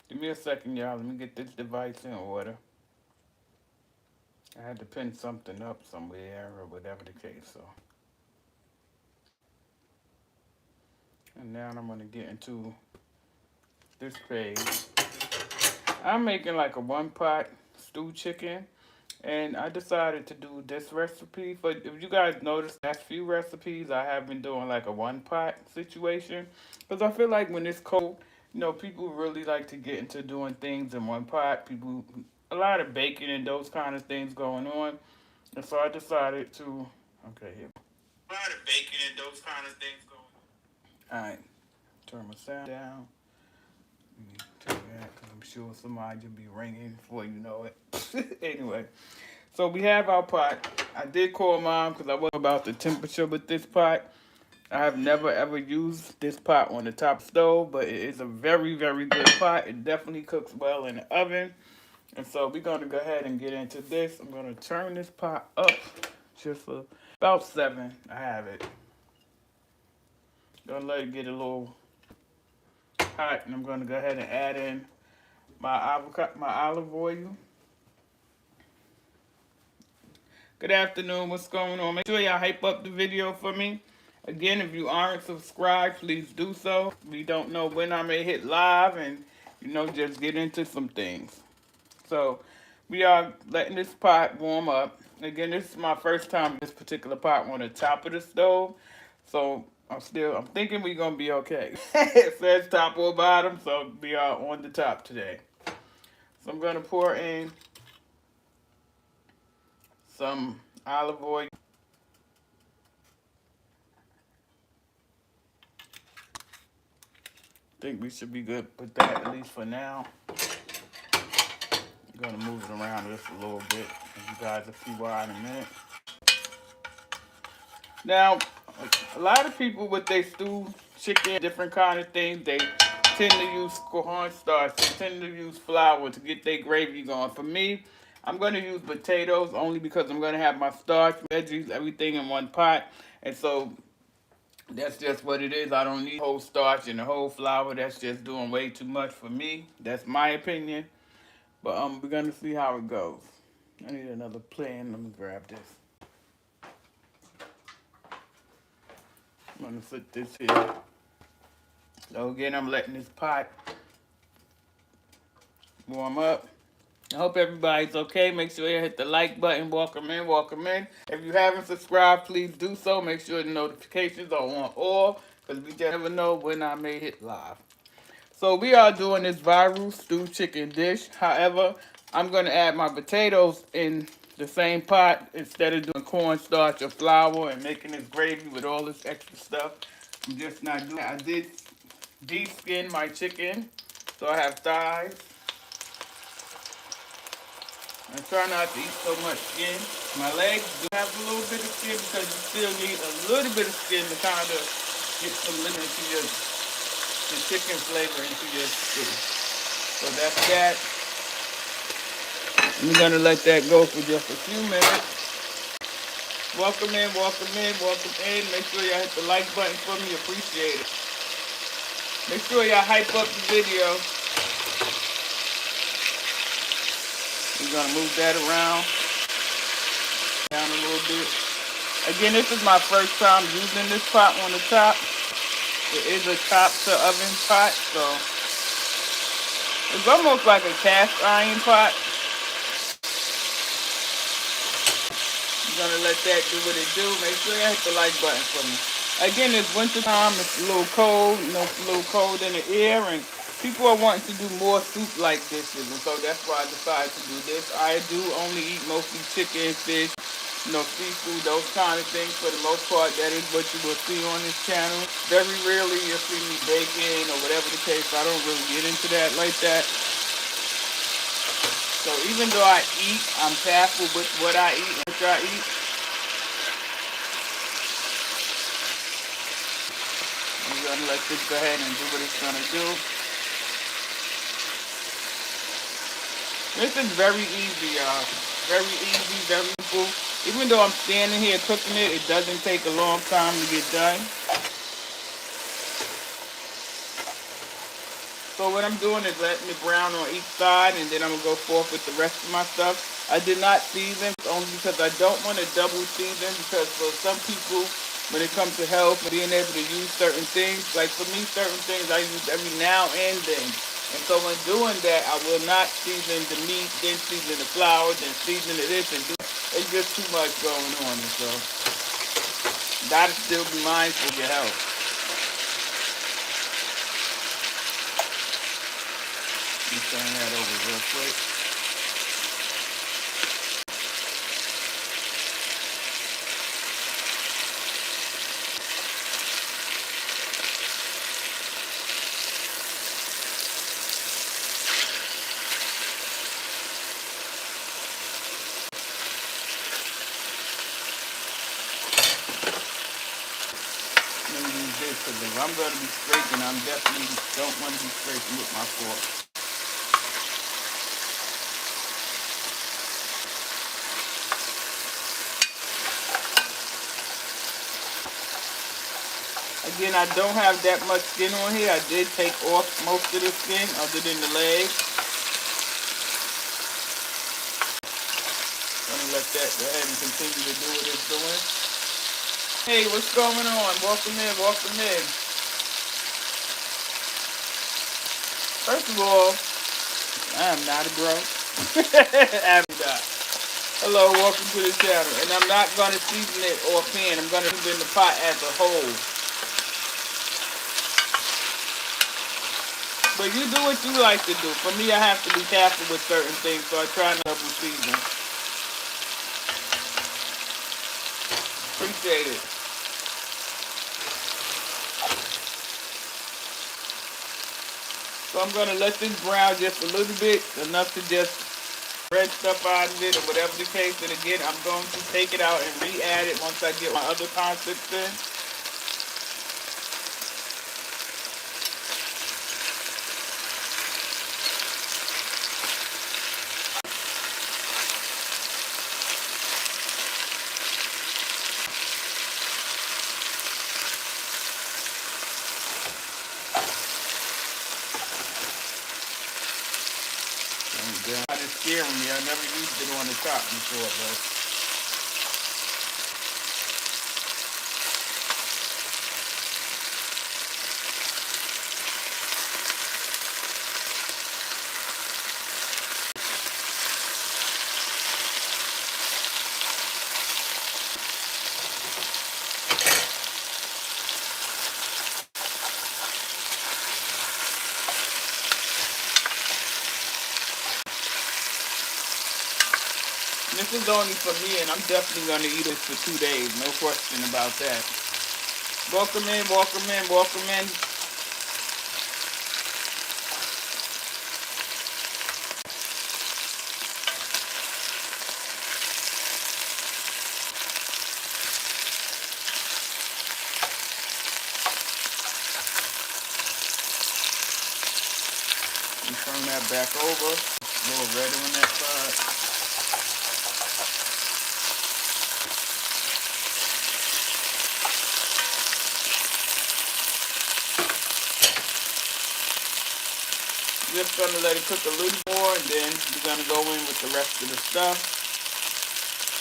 Give me a second, y'all. Let me get this device in order. I had to pin something up somewhere or whatever the case. So, and now I'm gonna get into this page. I'm making like a one pot stew chicken, and I decided to do this recipe. For if you guys notice, last few recipes I have been doing like a one pot situation, because I feel like when it's cold, people really like to get into doing things in one pot. People, a lot of baking and those kind of things going on, and so I decided to. Okay, here. A lot of baking and those kind of things going on. All right, turn my sound down. Let me turn that because I'm sure somebody will be ringing before you know it. Anyway. So we have our pot. I did call mom because I wasn't about the temperature with this pot. I have never ever used this pot on the top stove, but it is a very, very good pot. It definitely cooks well in the oven. And so we're going to go ahead and get into this. I'm going to turn this pot up just for about 7. I have it. Gonna let it get a little hot, and I'm going to go ahead and add in my olive oil. Good afternoon. What's going on? Make sure y'all hype up the video for me. Again, if you aren't subscribed, please do so. We don't know when I may hit live and, just get into some things. So, we are letting this pot warm up. Again, this is my first time this particular pot on the top of the stove. So, I'm thinking we're going to be okay. It says top or bottom, so we are on the top today. So, I'm going to pour in some olive oil. Think we should be good with that at least for now. I'm gonna move it around just a little bit, and you guys will see why in a minute. Now, a lot of people with their stew, chicken, different kind of things, they tend to use cornstarch, they tend to use flour to get their gravy going. For me, I'm gonna use potatoes only because I'm gonna have my starch, veggies, everything in one pot, and so that's just what it is. I don't need whole starch and the whole flour. That's just doing way too much for me. That's my opinion. But we're gonna see how it goes. I need another plan. Let me grab this. I'm gonna put this here. So again, I'm letting this pot warm up. I hope everybody's okay. Make sure you hit the like button. Welcome in, welcome in. If you haven't subscribed, please do so. Make sure the notifications are on all, because we just never know when I may hit live. So we are doing this viral stew chicken dish. However, I'm going to add my potatoes in the same pot instead of doing cornstarch or flour and making this gravy with all this extra stuff. I'm just not doing it. I did de-skin my chicken, so I have thighs. I try not to eat so much skin. My legs do have a little bit of skin because you still need a little bit of skin to kind of get some lemon into the chicken flavor into your stew. So that's that. I'm gonna let that go for just a few minutes. Welcome in, welcome in, welcome in. Make sure y'all hit the like button for me. Appreciate it. Make sure y'all hype up the video. We're gonna move that around, down a little bit. Again, this is my first time using this pot on the top. It is a top to oven pot, so it's almost like a cast iron pot. I'm gonna let that do what it do. Make sure you hit the like button for me. Again, it's winter time. It's a little cold. It's a little cold in the air, and people are wanting to do more soup-like dishes, and so that's why I decided to do this. I do only eat mostly chicken, fish, seafood, those kind of things. For the most part, that is what you will see on this channel. Very rarely you'll see me baking or whatever the case. I don't really get into that like that. So even though I eat, I'm careful with what I eat and what I eat. I'm gonna let this go ahead and do what it's gonna do. This is very easy, y'all. Very easy, very simple. Even though I'm standing here cooking it, it doesn't take a long time to get done. So what I'm doing is letting it brown on each side, and then I'm gonna go forth with the rest of my stuff. I did not season only because I don't want to double season, because for some people, when it comes to health and being able to use certain things, like for me, certain things I use every now and then. And so when doing that, I will not season the meat, then season the flour, then season this and do. It's just too much going on, and so gotta still be mindful of your health. Let me turn that over real quick. Let me use this because if I'm going to be scraping, I'm definitely don't want to be scraping with my fork. Again, I don't have that much skin on here. I did take off most of the skin other than the legs. I'm going to let that go ahead and continue to do what it's doing. Hey, what's going on? Welcome in, welcome in. First of all, I am not a bro. I'm not. Hello, welcome to the channel. And I'm not going to season it offhand. I'm going to season the pot as a whole. But you do what you like to do. For me, I have to be careful with certain things, so I try not to double season. Appreciate it. So I'm going to let this brown just a little bit, enough to just red stuff out of it or whatever the case. And again, I'm going to take it out and re-add it once I get my other concepts in. It's scaring me. I never used it on the top before, but this is only for me, and I'm definitely going to eat it for 2 days. No question about that. Welcome in, welcome in, welcome in. And turn that back over. A little red on that side. Just going to let it cook a little more, and then we're going to go in with the rest of the stuff.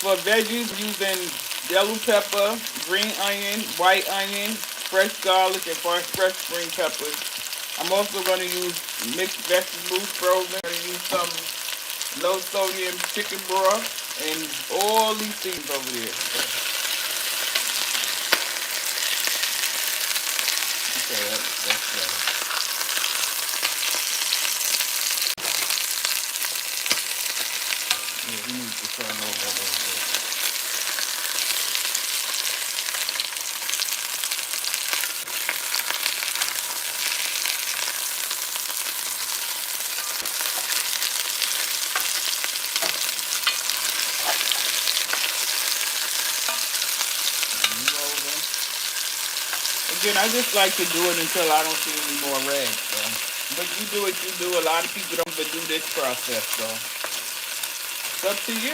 For veggies, using yellow pepper, green onion, white onion, fresh garlic, and fresh spring peppers. I'm also going to use mixed vegetables, frozen. I'm going to use some low sodium chicken broth, and all these things over there. Okay, that's better. Yeah, we need to turn over a little bit. Again, I just like to do it until I don't see any more red. So. But you do what you do. A lot of people don't do this process, so it's up to you.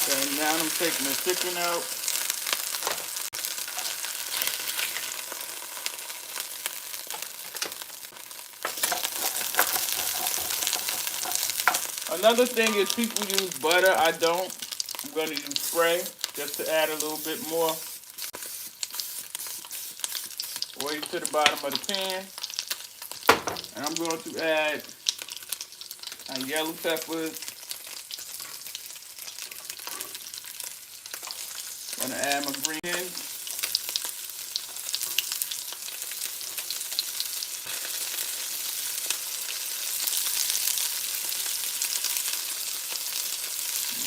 Okay, now I'm taking the chicken out. Another thing is people use butter. I don't. I'm going to use spray just to add a little bit more oil to the bottom of the pan. And I'm going to add yellow peppers. I'm going to add my green.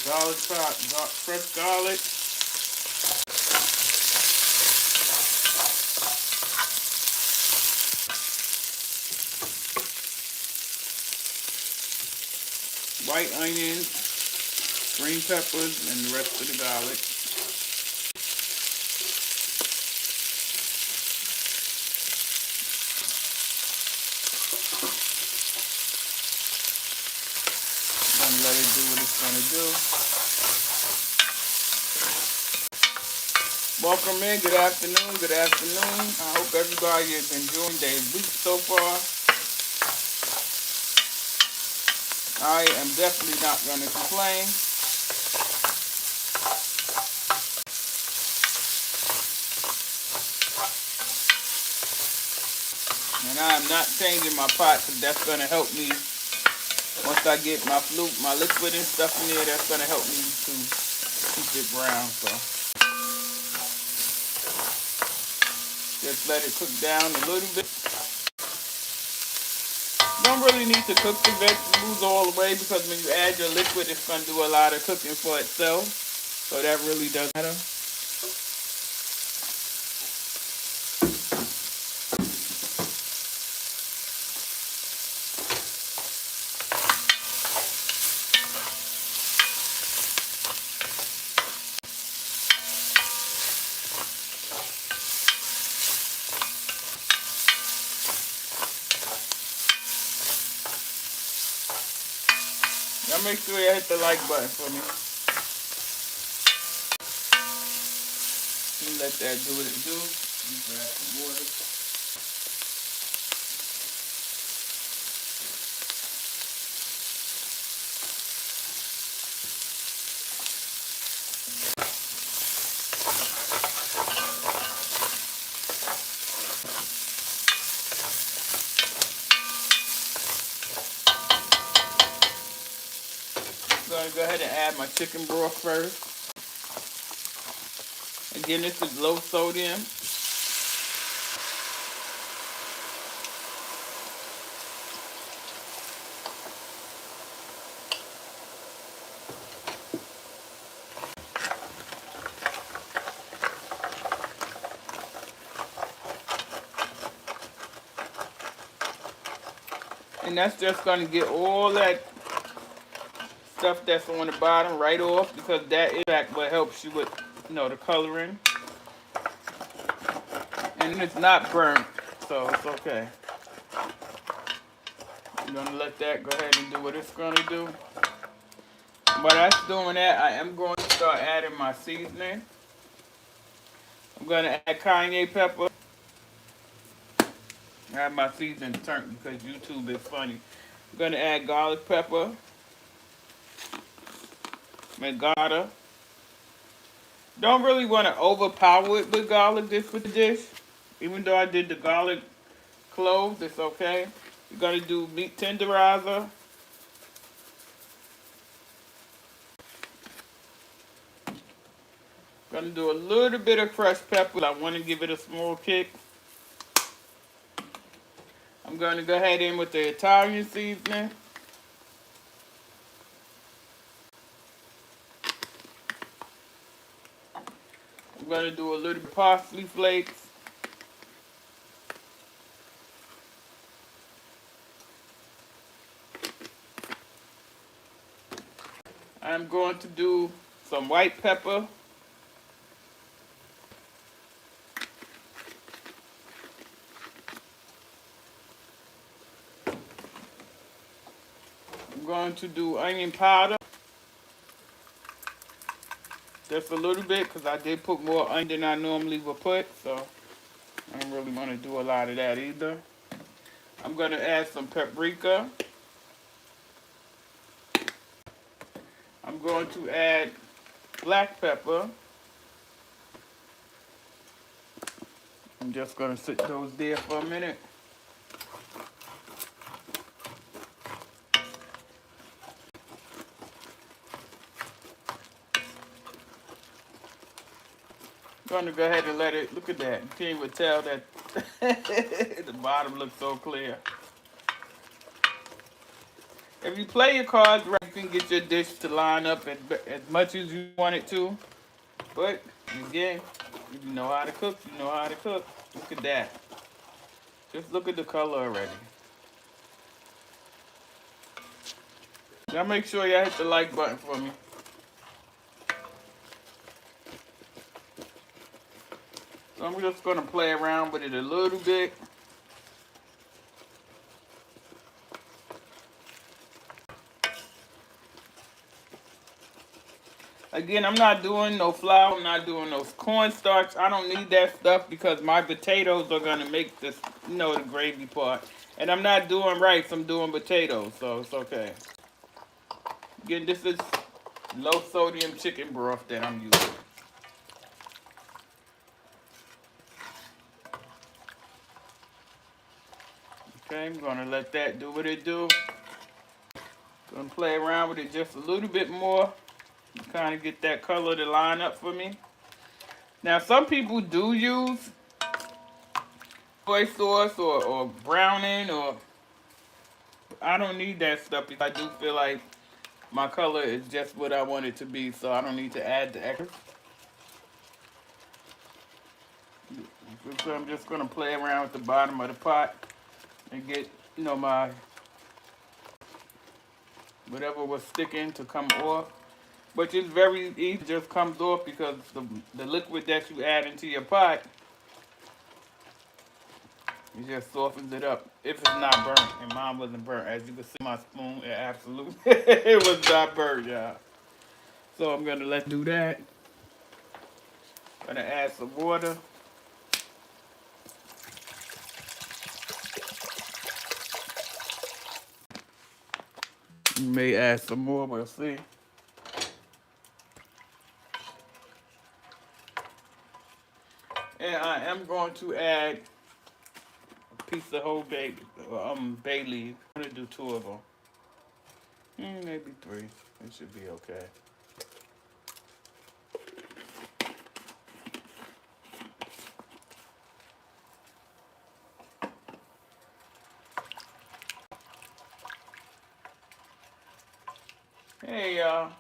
Garlic powder, fresh garlic. White onions, green peppers, and the rest of the garlic. I'm gonna let it do what it's gonna do. Welcome in, good afternoon, good afternoon. I hope everybody is enjoying their week so far. I am definitely not gonna complain. And I am not changing my pot because that's gonna help me. Once I get my liquid and stuff in there, that's gonna help me to keep it brown. So just let it cook down a little bit. You don't really need to cook the vegetables all the way because when you add your liquid, it's gonna do a lot of cooking for itself. So that really doesn't matter. Now make sure you hit the like button for me. Let that do what it do. Grab some water. I'm going to go ahead and add my chicken broth first. Again, this is low sodium. And that's just going to get all that stuff that's on the bottom right off because that is what helps you with, the coloring. And it's not burnt, so it's okay. I'm going to let that go ahead and do what it's going to do. While that's doing that, I am going to start adding my seasoning. I'm going to add cayenne pepper. I have my seasoning turned because YouTube is funny. I'm going to add garlic pepper. Megata. Don't really want to overpower it with garlic this for the dish. Even though I did the garlic cloves, it's okay. You're going to do meat tenderizer. Going to do a little bit of crushed pepper. I want to give it a small kick. I'm going to go ahead in with the Italian seasoning. I'm going to do a little bit of parsley flakes. I'm going to do some white pepper. I'm going to do onion powder. Just a little bit because I did put more onion than I normally would put. So I don't really want to do a lot of that either. I'm going to add some paprika. I'm going to add black pepper. I'm just going to sit those there for a minute. I'm going to go ahead and let it, look at that. You can't even tell that the bottom looks so clear. If you play your cards right, you can get your dish to line up as much as you want it to. But, again, if you know how to cook, you know how to cook. Look at that. Just look at the color already. Now make sure y'all hit the like button for me. So I'm just going to play around with it a little bit. Again, I'm not doing no flour. I'm not doing no cornstarch. I don't need that stuff because my potatoes are going to make this, the gravy part. And I'm not doing rice. I'm doing potatoes, so it's okay. Again, this is low sodium chicken broth that I'm using. Okay, I'm going to let that do what it do. Going to play around with it just a little bit more. Kind of get that color to line up for me. Now, some people do use soy sauce or browning, or I don't need that stuff because I do feel like my color is just what I want it to be, so I don't need to add the extra. So I'm just going to play around with the bottom of the pot and get, my whatever was sticking to come off. Which is very easy, just comes off because the liquid that you add into your pot, it just softens it up. If it's not burnt, and mine wasn't burnt. As you can see my spoon, it absolutely, it was not burnt, y'all. So I'm gonna let it do that. Gonna add some water. You may add some more, we'll see. And I am going to add a piece of whole bay leaf. I'm gonna do 2 of them. Maybe 3. It should be okay. Hey, y'all.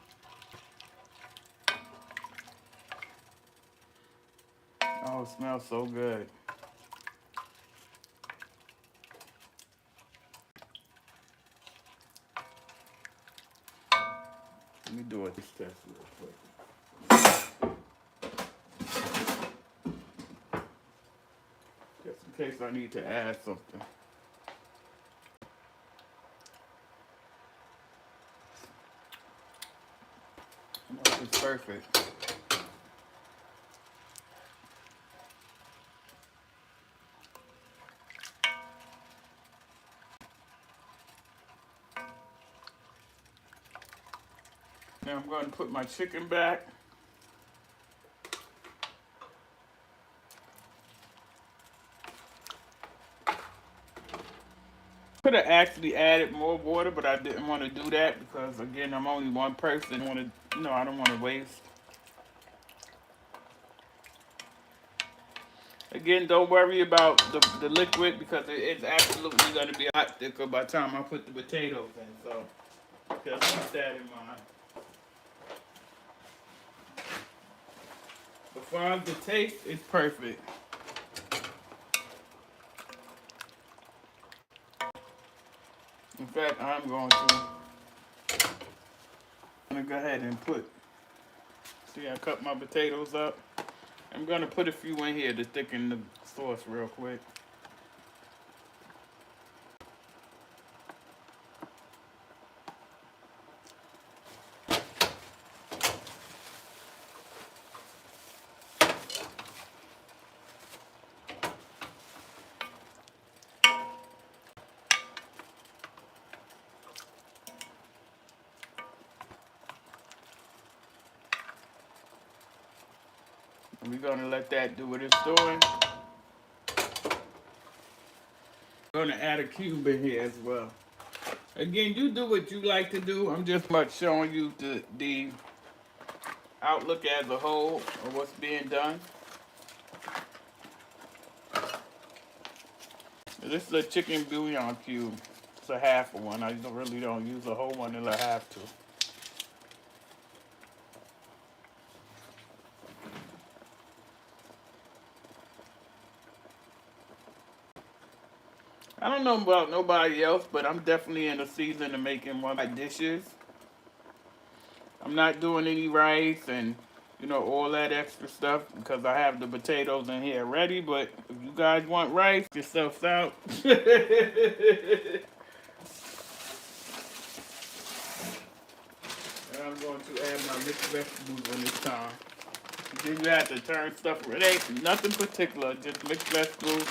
Oh, it smells so good. Let me do a taste test real quick. Just in case I need to add something. It's perfect. Now I'm going to put my chicken back. Could have actually added more water, but I didn't want to do that because, again, I'm only one person. I don't want to waste. Again, don't worry about the liquid because it's absolutely going to be a lot thicker by the time I put the potatoes in. So just keep that in mind. As far as the taste, it's perfect. In fact, I'm going to go ahead and see, I cut my potatoes up. I'm going to put a few in here to thicken the sauce real quick. We're gonna let that do what it's doing. I'm gonna add a cube in here as well. Again, you do what you like to do. I'm just much showing you the outlook as a whole of what's being done. This is a chicken bouillon cube. It's a half of one. I really don't use a whole one until I have to. I don't know about nobody else, but I'm definitely in the season of making one of my dishes. I'm not doing any rice and all that extra stuff because I have the potatoes in here ready. But if you guys want rice, get yourselves out. And I'm going to add my mixed vegetables in this time. Then you have to turn stuff. It ain't nothing particular, just mixed vegetables.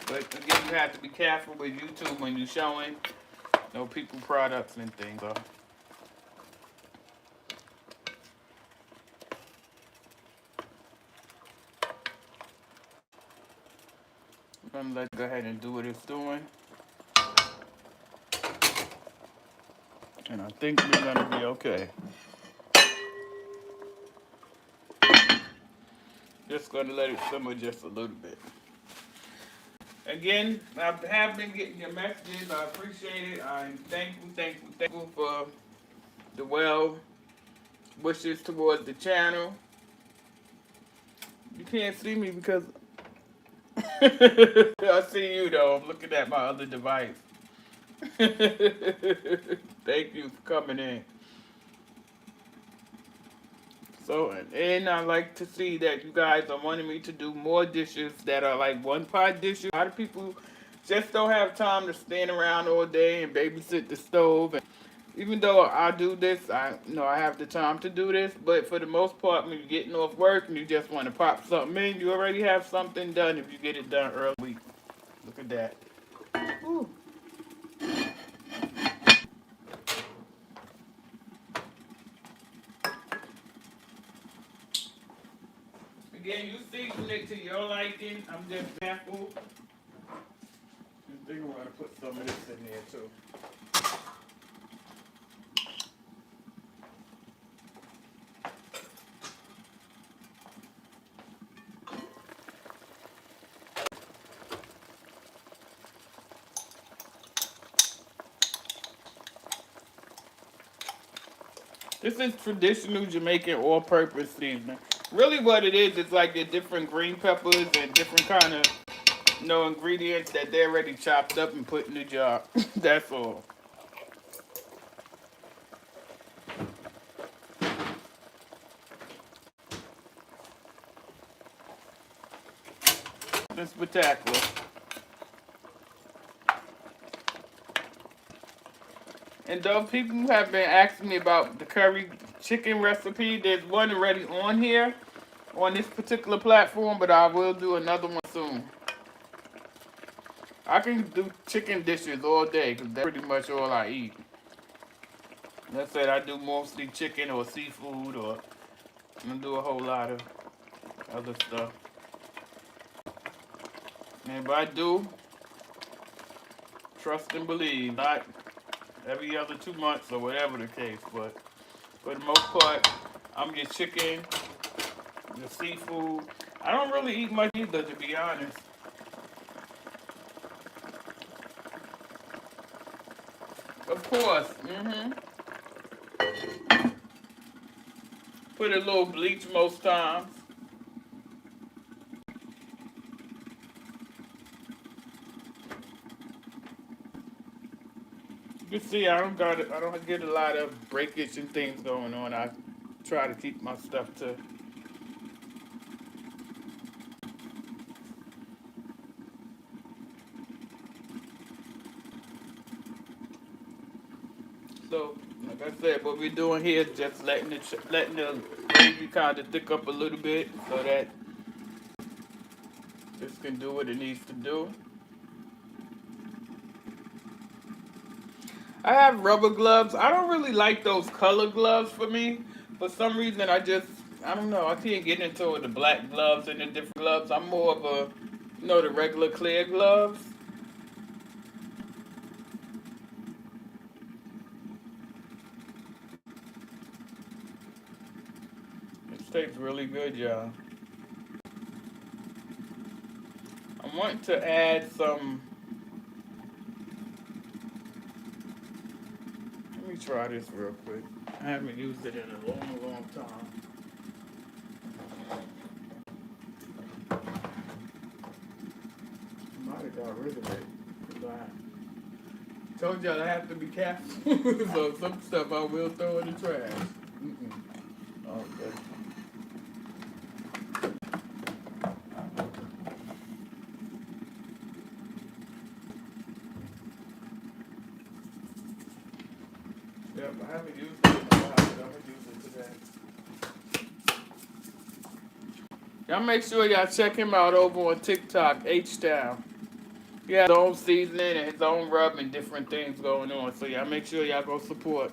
But again, you have to be careful with YouTube when you're showing people products and things. So. I'm gonna go ahead and do what it's doing. And I think we're gonna be okay. Just gonna let it simmer just a little bit. Again, I have been getting your messages. I appreciate it. I'm thankful for the well wishes towards the channel. You can't see me because I see you though. I'm looking at my other device. Thank you for coming in. So, and I like to see that you guys are wanting me to do more dishes that are like one-pot dishes. A lot of people just don't have time to stand around all day and babysit the stove. And even though I do this, I have the time to do this. But for the most part, when you're getting off work and you just want to pop something in, you already have something done if you get it done early. Look at that. Woo. Again, you season it to your liking. I'm just careful. I think I'm going to put some of this in there too. This is traditional Jamaican all-purpose seasoning. Really what it is, it's like your different green peppers and different kind of ingredients that they're already chopped up and put in the jar. That's all. It's spectacular. And though people have been asking me about the curry chicken recipe, there's one already on here on this particular platform, but I will do another one soon. I can do chicken dishes all day because that's pretty much all I eat. Like I said, I do mostly chicken or seafood, or I do a whole lot of other stuff. And if I do, trust and believe, not every other 2 months or whatever the case, but for the most part, I'm your chicken, your seafood. I don't really eat much either, to be honest. Of course, Put a little bleach most times. You can see I don't get a lot of breakage and things going on. I try to keep my stuff to. So, like I said, what we're doing here is just letting the gravy kind of thick up a little bit so that this can do what it needs to do. I have rubber gloves. I don't really like those color gloves for me. For some reason, I just I don't know. I can't get into the black gloves and the different gloves. I'm more of a, the regular clear gloves. This tastes really good, y'all. I want to add some. Let me try this real quick. I haven't used it in a long, long time. I might have got rid of it. I told y'all I have to be careful. So some stuff I will throw in the trash. Mm-mm. Okay. Yep, I haven't used it in a while, but I'm gonna use it today. Y'all make sure y'all check him out over on TikTok, H-Town. He has his own seasoning and his own rub and different things going on. So y'all make sure y'all go support.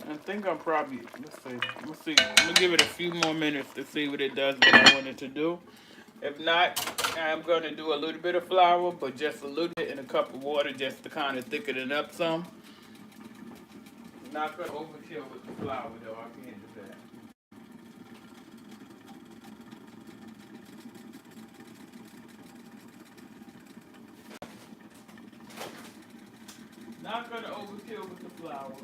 I think I'm probably, let's see. I'm gonna give it a few more minutes to see what it does what I want it to do. If not, I'm gonna do a little bit of flour, but just a little bit in a cup of water just to kind of thicken it up some. Not gonna overkill with the flour though, I can't do that. Not gonna overkill with the flour.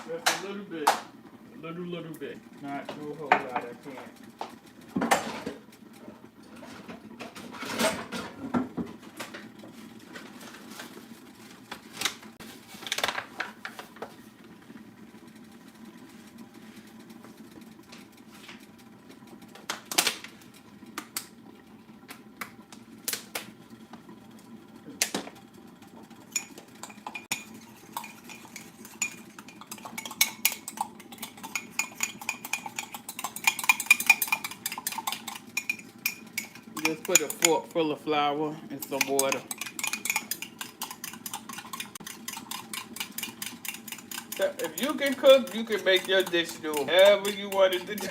Just a little bit. Little bit. Not no whole lot, I can't. Just put a fork full of flour and some water. If you can cook, you can make your dish do whatever you wanted to do.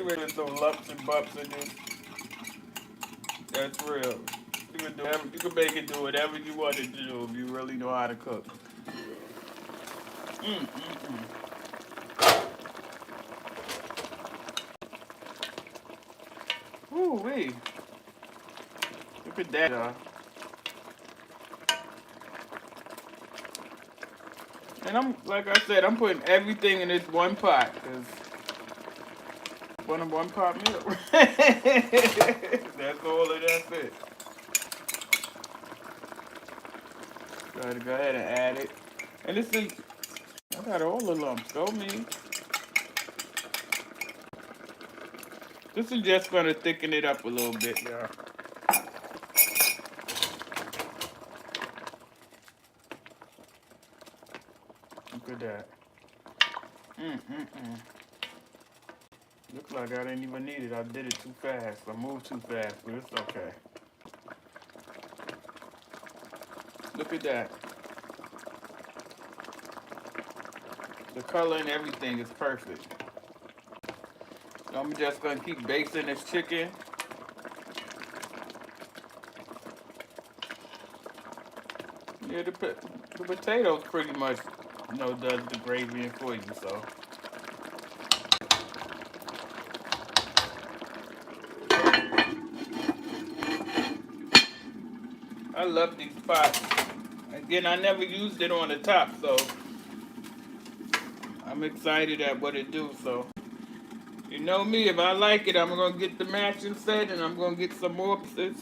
With some lumps and bumps in this. That's real. You can make it do whatever you want it to do if you really know how to cook. Mm, mm, mm. Ooh wee. Look at that. And like I said, I'm putting everything in this one pot because one pot meal. That's all and that's it. Gotta go ahead and add it. And this is, I got all the lumps, go me. This is just gonna thicken it up a little bit, y'all. Look at that. Looks like I didn't even need it. I did it too fast. I moved too fast, but it's okay. Look at that. The color and everything is perfect. So I'm just gonna keep basting this chicken. Yeah, the potatoes pretty much, does the gravy for you, so. love these pots. Again, I never used it on the top, so I'm excited at what it do. So you know me, if I like it, I'm gonna get the matching set, and I'm gonna get some more pieces.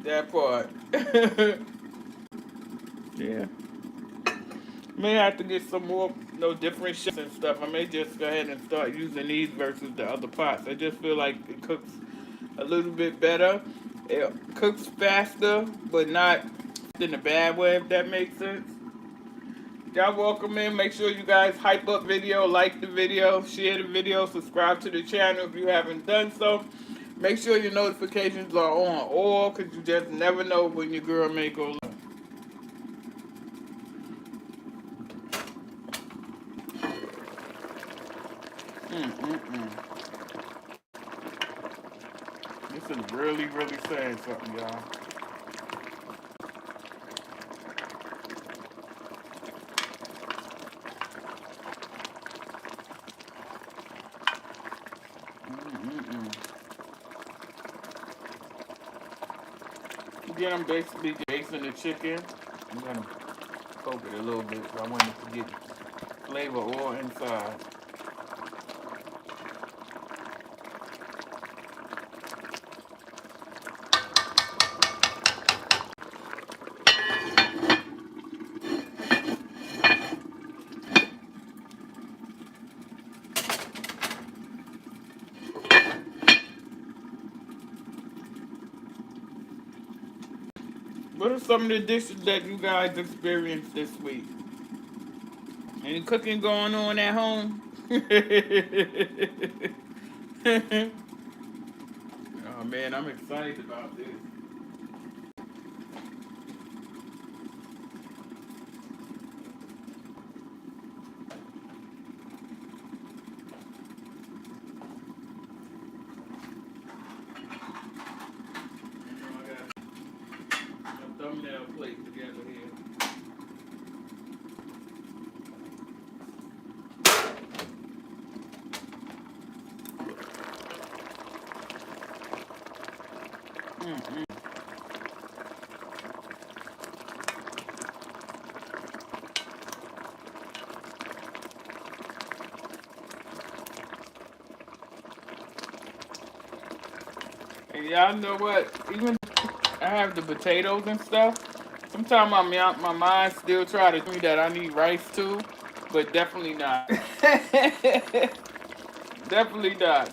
That part. Yeah. May have to get some more, different shapes and stuff. I may just go ahead and start using these versus the other pots. I just feel like it cooks a little bit better. It cooks faster, but not in a bad way, if that makes sense. Y'all welcome in. Make sure you guys hype up video, like the video, share the video, subscribe to the channel if you haven't done so. Make sure your notifications are on all, because you just never know when your girl may go live. This is really, really saying something, y'all. Again, I'm basically basting the chicken. I'm gonna poke it a little bit, so I want it to get flavor all inside. What are some of the dishes that you guys experienced this week? Any cooking going on at home? Oh man, I'm excited about this. I got a thumbnail plate together here. And y'all know what? Even I have the potatoes and stuff. Sometimes my mind still try to tell me that I need rice too, but definitely not. Definitely not.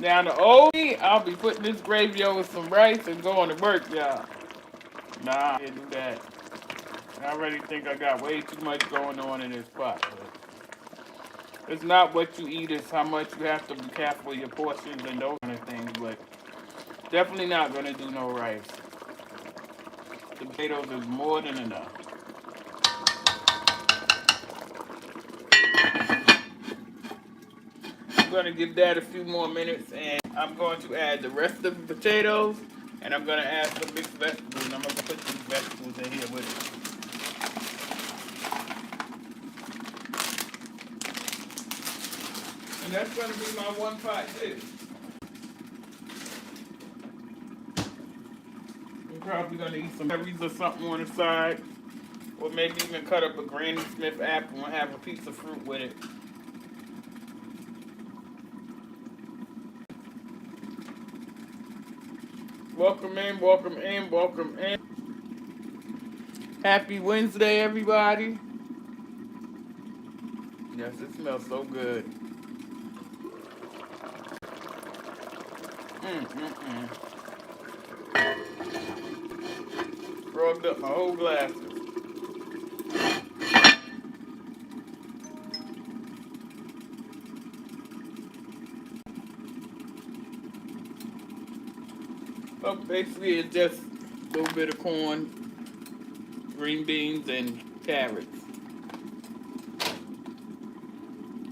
Now the old me, I'll be putting this gravy over some rice and going to work, y'all. Nah, I can't do that. I already think I got way too much going on in this pot. But it's not what you eat, it's how much you have to be careful with your portions and those kind of things. But definitely not gonna do no rice. The potatoes is more than enough. I'm gonna give that a few more minutes, and I'm going to add the rest of the potatoes, and I'm gonna add some mixed vegetables, and I'm gonna put these vegetables in here with it. And that's gonna be my one pot dish. I'm probably gonna eat some berries or something on the side, or maybe even cut up a Granny Smith apple and have a piece of fruit with it. Welcome in, welcome in, welcome in. Happy Wednesday, everybody. Yes, it smells so good. Rubbed up my whole glasses. Well, basically, it's just a little bit of corn, green beans, and carrots.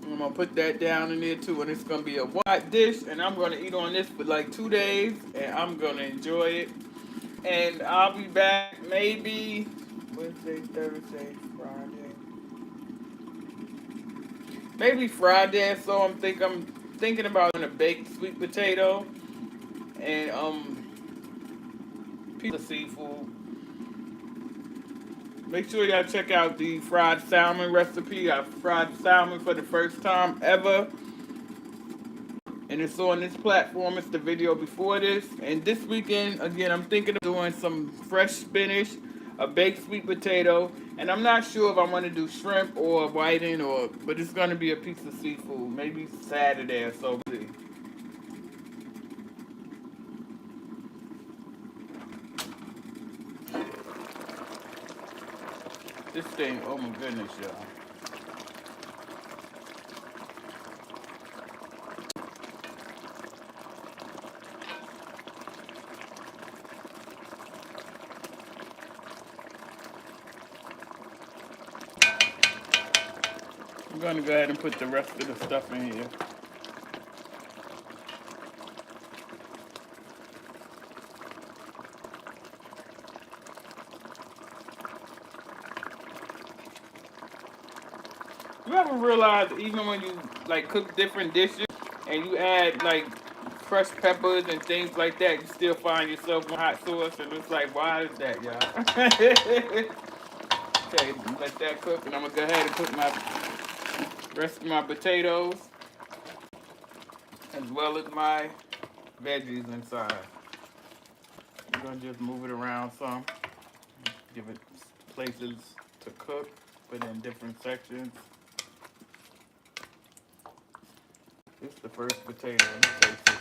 I'm gonna put that down in there too, and it's gonna be a white dish, and I'm gonna eat on this for like 2 days, and I'm gonna enjoy it. And I'll be back maybe Wednesday, Thursday, Friday. maybe Friday. So I'm thinking about a baked sweet potato and piece of seafood. Make sure y'all check out the fried salmon recipe. I fried salmon for the first time ever, and it's on this platform. It's the video before this. And this weekend, again, I'm thinking of doing some fresh spinach, a baked sweet potato, and I'm not sure if I want to do shrimp or whiting but it's gonna be a piece of seafood. Maybe Saturday or so. This thing, oh my goodness, y'all. I'm gonna go ahead and put the rest of the stuff in here. You ever realize even when you like cook different dishes and you add like fresh peppers and things like that, you still find yourself with hot sauce and it's like, why is that, y'all? Okay, let that cook and I'm gonna go ahead and put my rest of my potatoes as well as my veggies inside. I'm gonna just move it around some, give it places to cook, put it in different sections. This is the first potato. Let me taste it.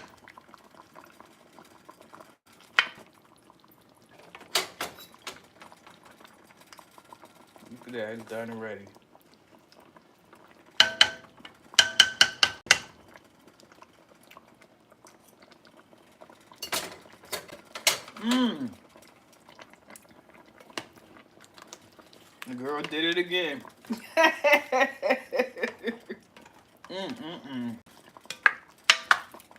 Look at that, it's done already. Mmm. The girl did it again. Mm.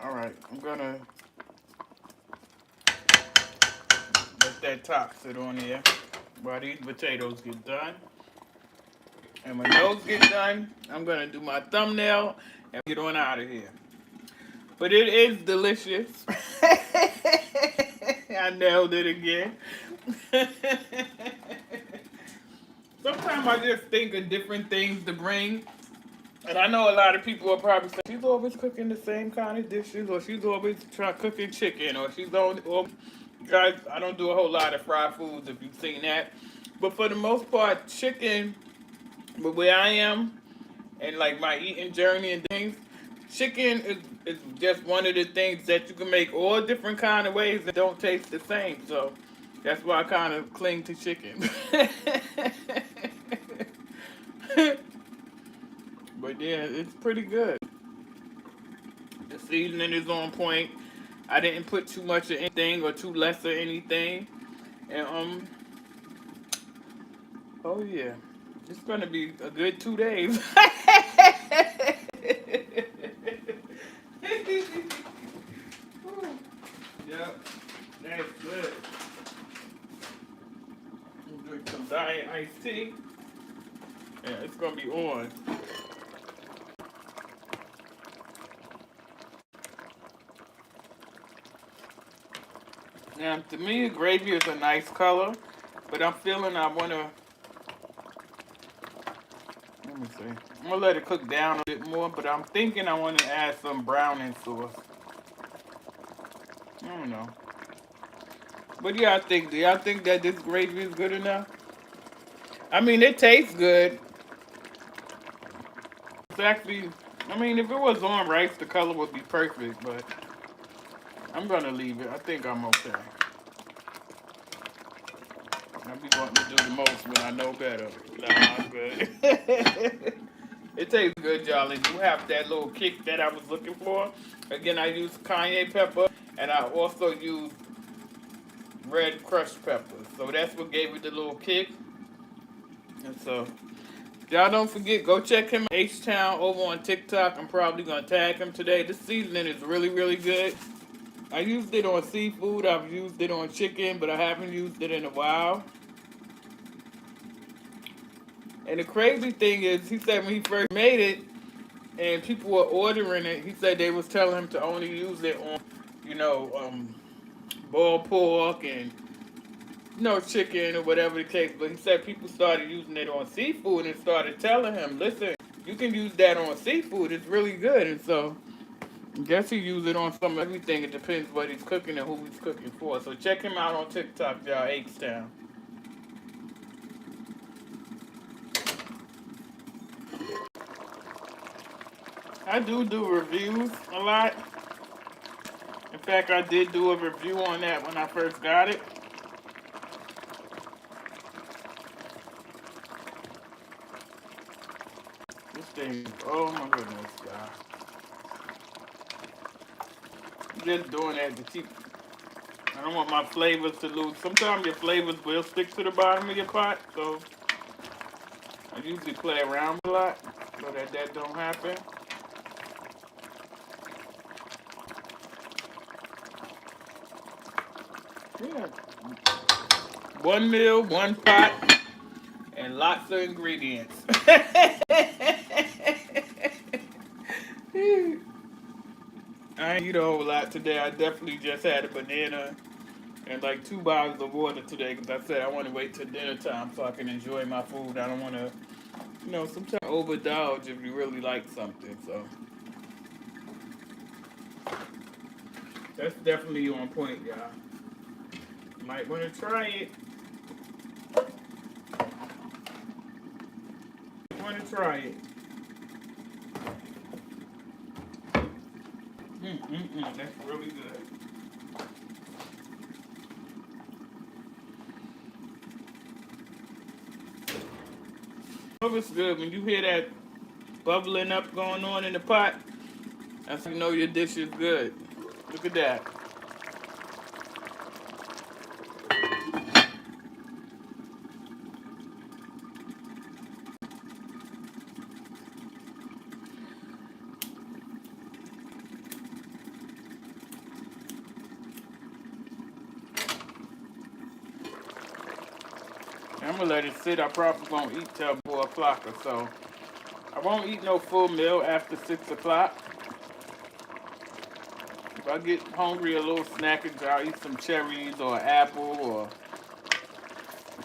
All right, I'm gonna let that top sit on there while these potatoes get done. And when those get done, I'm gonna do my thumbnail and get on out of here. But it is delicious. I nailed it again. Sometimes I just think of different things to bring. And I know a lot of people will probably say, she's always cooking the same kind of dishes, or she's always cooking chicken, or guys, I don't do a whole lot of fried foods if you've seen that. But for the most part, chicken, but where I am, and like my eating journey and things, chicken is just one of the things that you can make all different kind of ways that don't taste the same. So that's why I kind of cling to chicken. But yeah, it's pretty good. The seasoning is on point. I didn't put too much of anything or too less of anything. And oh yeah, it's gonna be a good 2 days. Yep, that's good. Drink some diet iced tea. Yeah, it's gonna be on. Now, to me, gravy is a nice color, but I'm feeling I wanna. Let me see. I'm gonna let it cook down a bit more, but I'm thinking I want to add some browning sauce. I don't know. What do y'all think? Do y'all think that this gravy is good enough? I mean, it tastes good. It's actually, I mean, if it was on rice, the color would be perfect, but I'm gonna leave it. I think I'm okay. I be wanting to do the most when I know better. Nah, I'm good. It tastes good, y'all. It do have that little kick that I was looking for. Again, I used cayenne pepper, and I also used red crushed pepper. So that's what gave it the little kick. And so, y'all don't forget, go check him out, H-Town, over on TikTok. I'm probably going to tag him today. This seasoning is really, really good. I used it on seafood. I've used it on chicken, but I haven't used it in a while. And the crazy thing is, he said when he first made it, and people were ordering it. He said they was telling him to only use it on, you know, boiled pork and chicken or whatever the case. But he said people started using it on seafood and started telling him, listen, you can use that on seafood. It's really good. And so I guess he used it on some everything. It depends what he's cooking and who he's cooking for. So check him out on TikTok, y'all. H-Town. I do reviews a lot. In fact, I did do a review on that when I first got it. This thing, oh my goodness, y'all. I'm just doing that to keep. I don't want my flavors to lose. Sometimes your flavors will stick to the bottom of your pot, so I usually play around a lot so that don't happen. Yeah. One meal, one pot, and lots of ingredients. I ain't eat a whole lot today. I definitely just had a banana and like 2 bottles of water today because I said I want to wait till dinner time so I can enjoy my food. I don't want to, sometimes overindulge if you really like something. So that's definitely on point, y'all. Might want to try it. Want to try it. That's really good. Oh, it's good when you hear that bubbling up going on in the pot. That's how you know your dish is good. Look at that. I'm gonna let it sit. I probably won't eat till 4 o'clock or so. I won't eat no full meal after 6 o'clock. If I get hungry, a little snackage, I'll eat some cherries or an apple or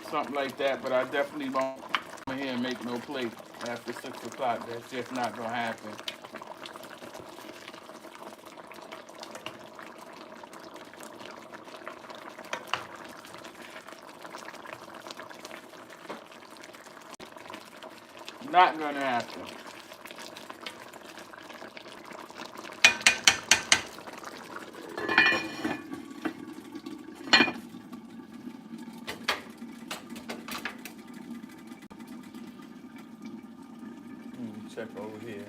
something like that. But I definitely won't come here and make no plate after 6 o'clock. That's just not gonna happen. Not gonna happen. Check over here.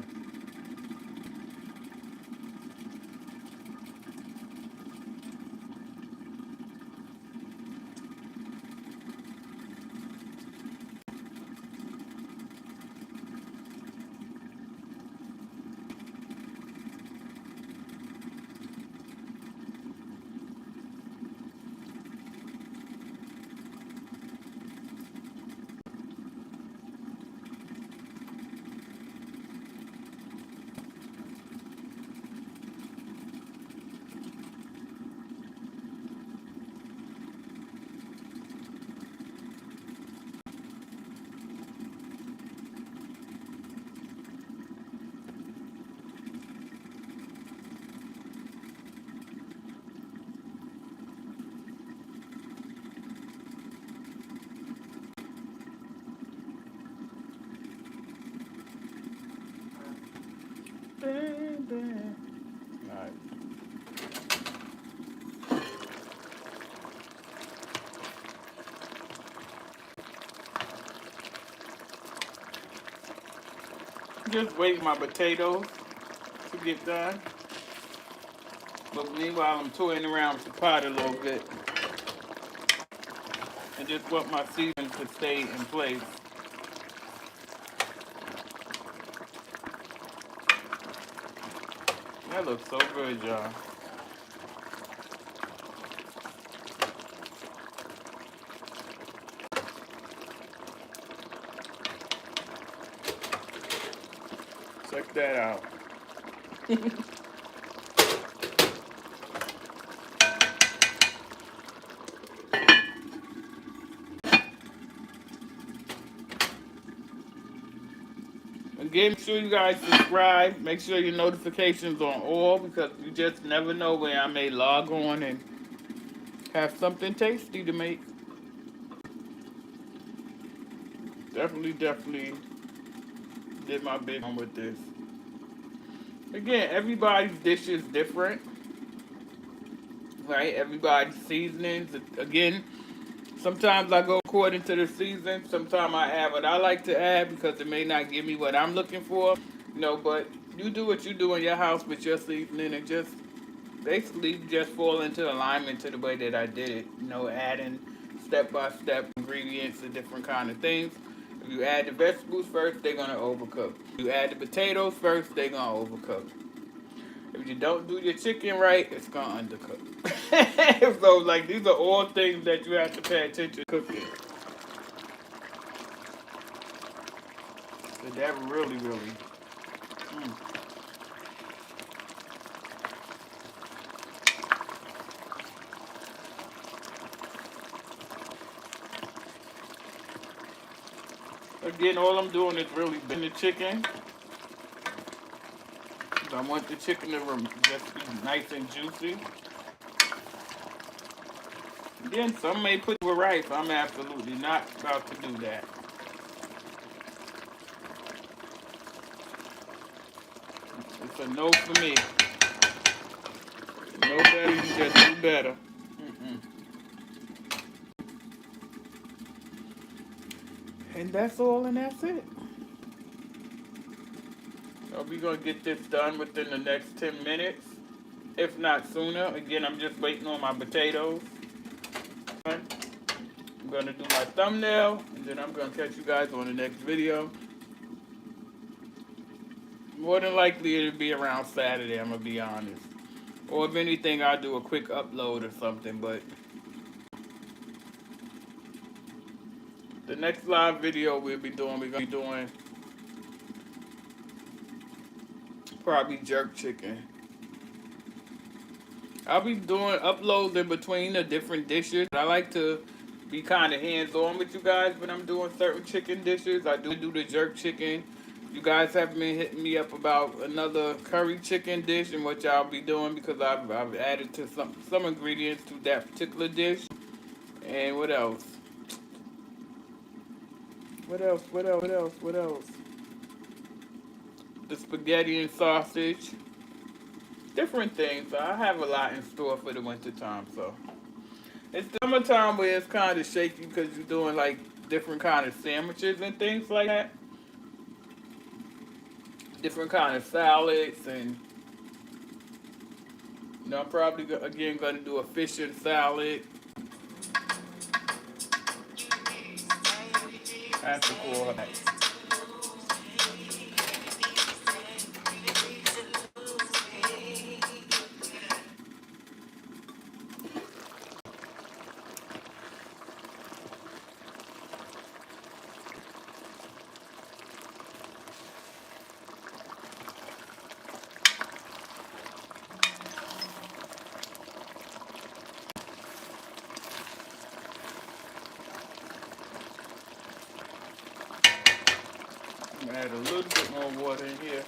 Baby. All right. Just wait my potatoes to get done. But meanwhile, I'm toying around with the pot a little bit. And just want my seasoning to stay in place. That looks so good, y'all. Check that out. Again, make sure you guys subscribe. Make sure your notifications on all, because you just never know when I may log on and have something tasty to make. Definitely did my big one with this. Again, everybody's dish is different, right? Everybody's seasonings. Again, sometimes I go according to the season. Sometimes I add what I like to add because it may not give me what I'm looking for. But you do what you do in your house with your seasoning, and just basically just fall into alignment to the way that I did it. Adding step-by-step ingredients and different kind of things. If you add the vegetables first, they're going to overcook. If you add the potatoes first, they're going to overcook. If you don't do your chicken right, it's going to undercook. So, like, these are all things that you have to pay attention to cooking. So that really. Again, all I'm doing is really bending the chicken. I want the chicken to just be nice and juicy. Again, some may put with rice. I'm absolutely not about to do that. It's a no for me. No better, you just do better. And that's all, and that's it. So we're going to get this done within the next 10 minutes, if not sooner. Again, I'm just waiting on my potatoes. I'm going to do my thumbnail, and then I'm going to catch you guys on the next video. More than likely, it'll be around Saturday, I'm going to be honest. Or if anything, I'll do a quick upload or something, but the next live video we're going to be doing probably jerk chicken. I'll be doing uploads in between the different dishes. I like to be kind of hands-on with you guys when I'm doing certain chicken dishes. I do the jerk chicken. You guys have been hitting me up about another curry chicken dish and what y'all be doing, because I've added to some ingredients to that particular dish. And what else? What else? The spaghetti and sausage. Different things. I have a lot in store for the winter time, so. It's the summertime where it's kind of shaky because you're doing like different kind of sandwiches and things like that. Different kind of salads, and I'm probably again going to do a fish and salad. That's the cool. I'm going to add a little bit more water in here.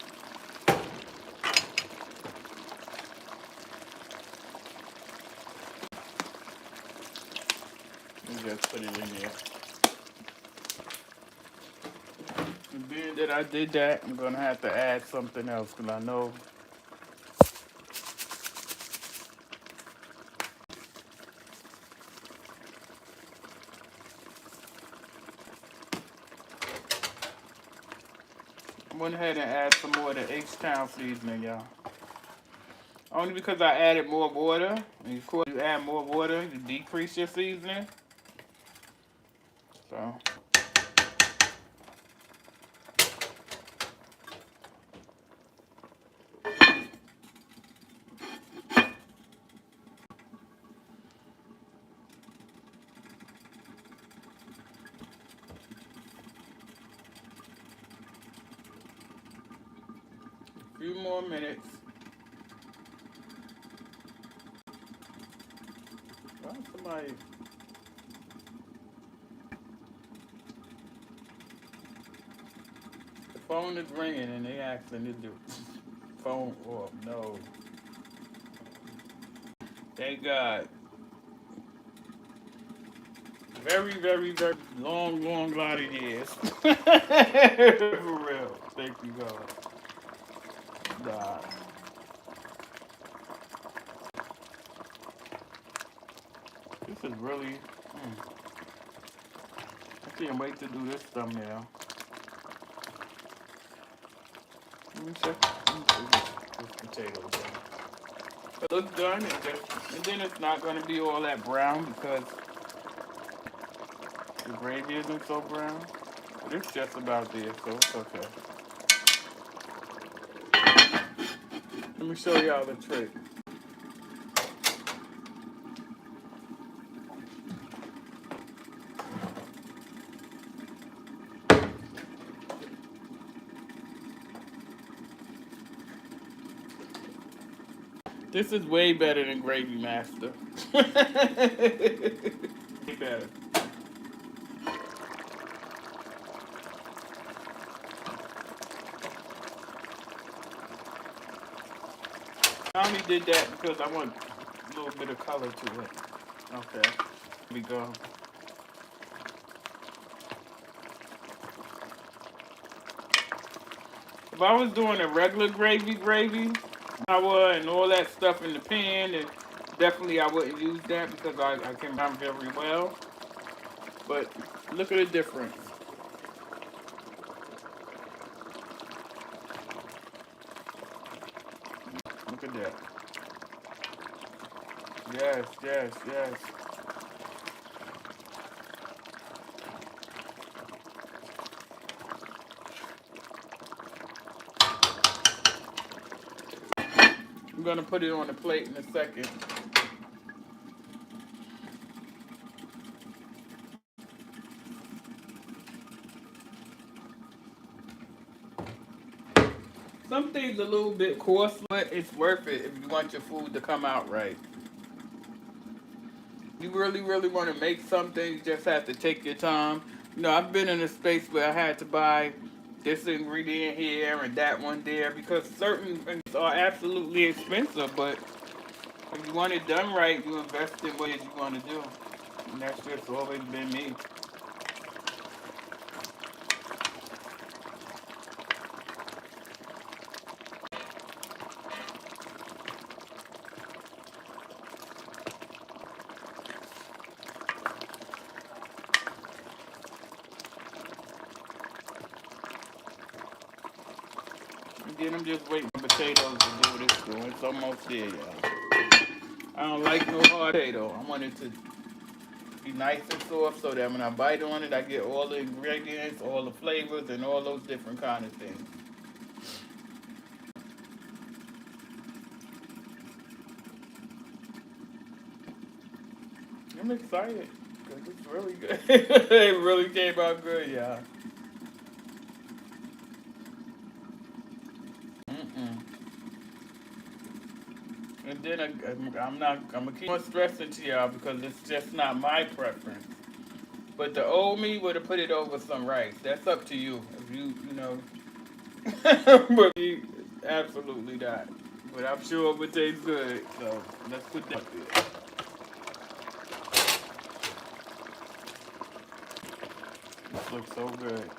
And just put it in there. And being that I did that, I'm going to have to add something else, because I know I went ahead and add some more of the H-Town seasoning, y'all. Only because I added more water. And of course, you add more water, you decrease your seasoning. So. more minutes. Why somebody? The phone is ringing and they asking to do phone off. No. Thank God. Very, very, very long lot of years. For real. Thank you, God. Nah. This is really. I can't wait to do this thumbnail. Let me check. This potato done. It looks done, and then it's not going to be all that brown because the gravy isn't so brown. But it's just about there, so it's okay. Let me show y'all the trick. This is way better than Gravy Master. Way better. I only did that because I want a little bit of color to it. Okay, here we go. If I was doing a regular gravy, flour and all that stuff in the pan, and definitely I wouldn't use that because I can run very well. But look at the difference. Look at that. Yes, yes, yes. I'm gonna put it on the plate in a second. Some things a little bit coarse, but it's worth it if you want your food to come out right. You really, really want to make something, you just have to take your time. You know, I've been in a space where I had to buy this ingredient here and that one there because certain things are absolutely expensive, but if you want it done right, you invest in what you want to do. And that's just always been me. And then I'm just waiting for potatoes to do what it's doing. It's almost there, y'all. I don't like no hard potato. I want it to be nice and soft so that when I bite on it, I get all the ingredients, all the flavors, and all those different kind of things. I'm excited because it's really good. It really came out good, y'all. Mm-mm. And then I'm gonna keep on stressing to y'all because it's just not my preference. But the old me would have put it over some rice. That's up to you. If you know. But me, absolutely not. But I'm sure it would taste good. So let's put that there. This looks so good.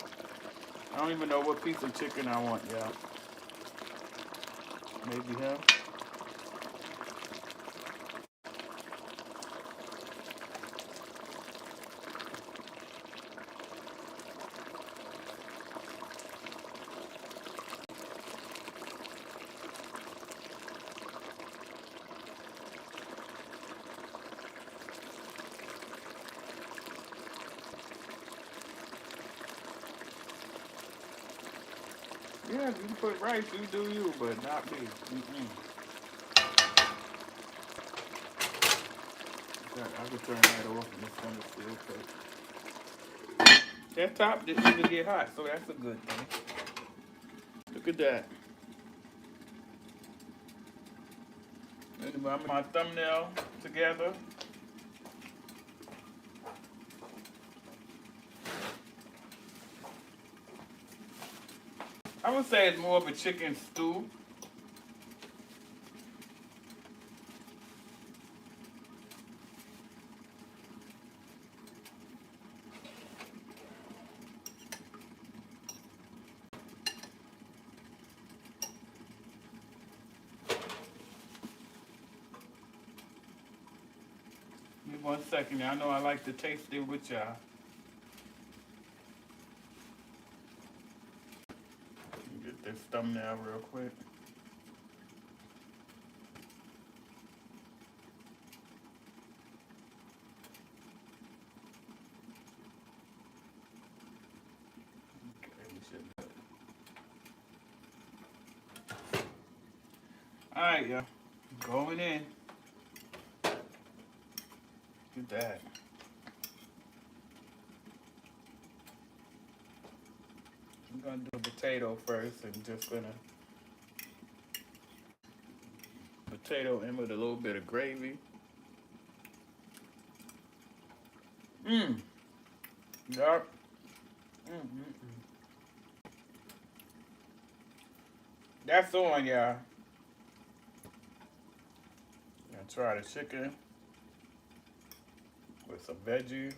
I don't even know what piece of chicken I want, y'all. Maybe him. Yeah, if you put rice, you do you, but not me. Mm-mm. I could turn that off and it's gonna still cook. That top didn't even get hot, so that's a good thing. Look at that. I'm my thumbnail together. I would say it's more of a chicken stew. Give me 1 second. I know I like to taste it with y'all. Get this thumbnail real quick. Alright, y'all. Going in. Get that. I'm gonna do a potato first and just gonna potato in with a little bit of gravy. Yup. That's on, y'all. Gonna try the chicken with some veggies.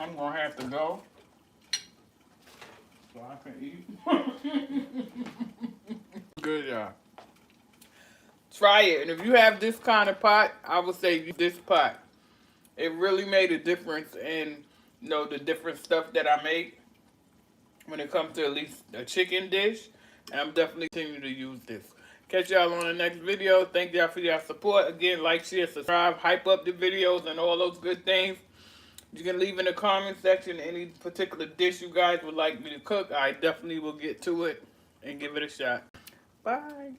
I'm gonna have to go so I can eat. Good, y'all. Try it, and if you have this kind of pot, I would say use this pot. It really made a difference in, the different stuff that I make when it comes to at least a chicken dish. And I'm definitely continuing to use this. Catch y'all on the next video. Thank y'all for your support. Again, like, share, subscribe, hype up the videos and all those good things. You can leave in the comment section any particular dish you guys would like me to cook. I definitely will get to it and give it a shot. Bye.